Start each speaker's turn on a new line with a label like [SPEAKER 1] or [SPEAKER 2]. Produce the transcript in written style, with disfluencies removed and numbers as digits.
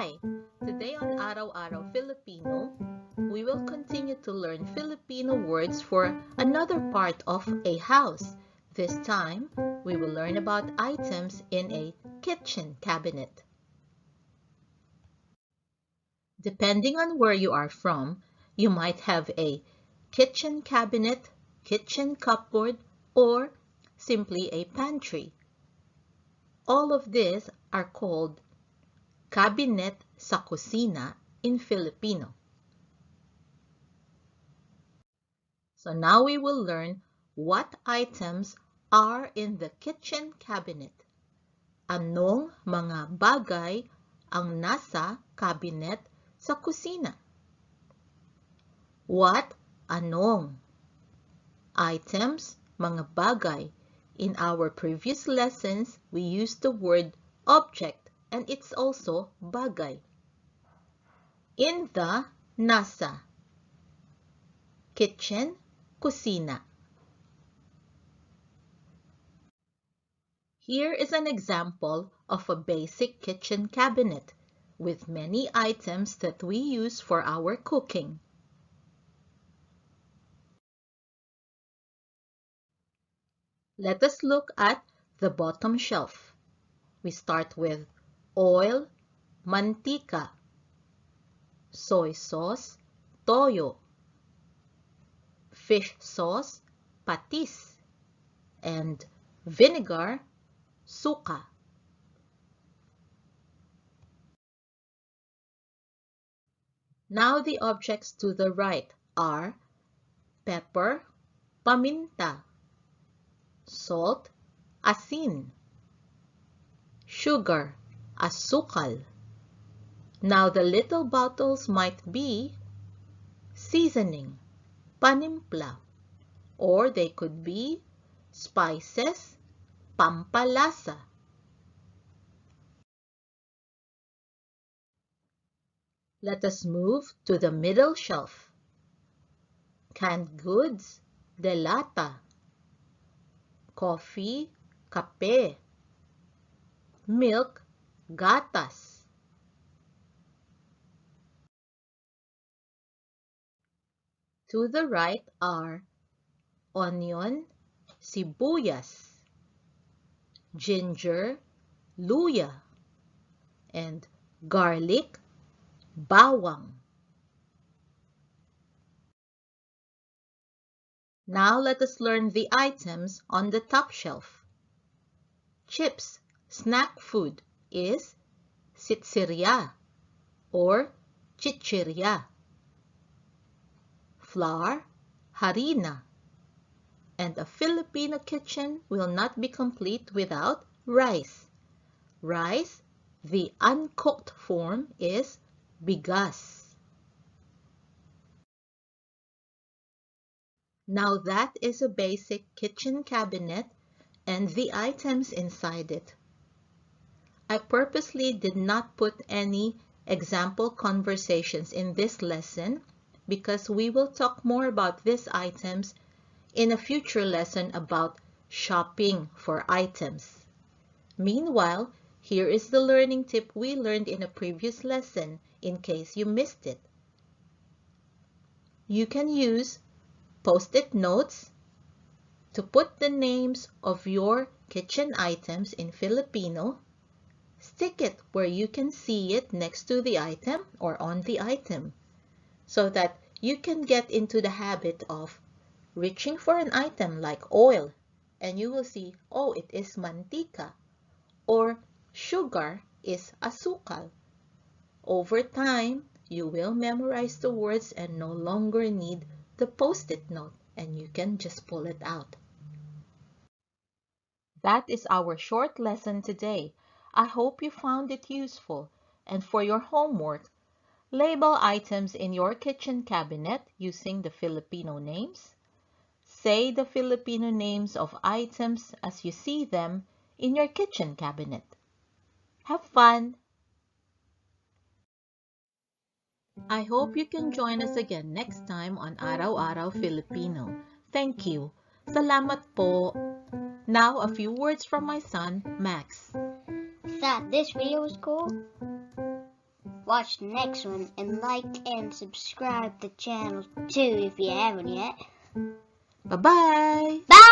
[SPEAKER 1] Hi! Today on Araw-Araw Filipino, we will continue to learn Filipino words for another part of a house. This time, we will learn about items in a kitchen cabinet. Depending on where you are from, you might have a kitchen cabinet, kitchen cupboard, or simply a pantry. All of these are called cabinet sa kusina in Filipino. So now we will learn what items are in the kitchen cabinet. Anong mga bagay ang nasa cabinet sa kusina? What, anong? Items, mga bagay. In our previous lessons, we used the word object and it's also bagay. In the, nasa. Kitchen, kusina. Here is an example of a basic kitchen cabinet with many items that we use for our cooking. Let us look at the bottom shelf. We start with oil, mantika, soy sauce, toyo, fish sauce, patis, and vinegar, suka. Now the objects to the right are pepper, paminta, salt, asin, sugar, asukal. Now the little bottles might be seasoning, panimpla, or they could be spices, pampalasa. Let us move to the middle shelf. Canned goods, delata, coffee, kape, milk, gatas. To the right are onion, sibuyas, ginger, luya, and garlic, bawang. Now let us learn the items on the top shelf. Chips, snack food, is sitsirya or chichirya. Flour, harina. And a Filipino kitchen will not be complete without rice. Rice, the uncooked form, is bigas. Now that is a basic kitchen cabinet and the items inside it. I purposely did not put any example conversations in this lesson because we will talk more about these items in a future lesson about shopping for items. Meanwhile, here is the learning tip we learned in a previous lesson in case you missed it. You can use Post-it notes to put the names of your kitchen items in Filipino. Stick it where you can see it next to the item or on the item so that you can get into the habit of reaching for an item like oil and you will see, oh, it is mantika, or sugar is asukal. Over time, you will memorize the words and no longer need the post-it note and you can just pull it out. That is our short lesson today. I hope you found it useful. And for your homework, label items in your kitchen cabinet using the Filipino names. Say the Filipino names of items as you see them in your kitchen cabinet. Have fun! I hope you can join us again next time on Araw-Araw Filipino. Thank you. Salamat po. Now, a few words from my son, Max.
[SPEAKER 2] That this video was cool. watch the next one, and like and subscribe the channel too if you haven't yet.
[SPEAKER 1] Bye-bye!
[SPEAKER 2] Bye!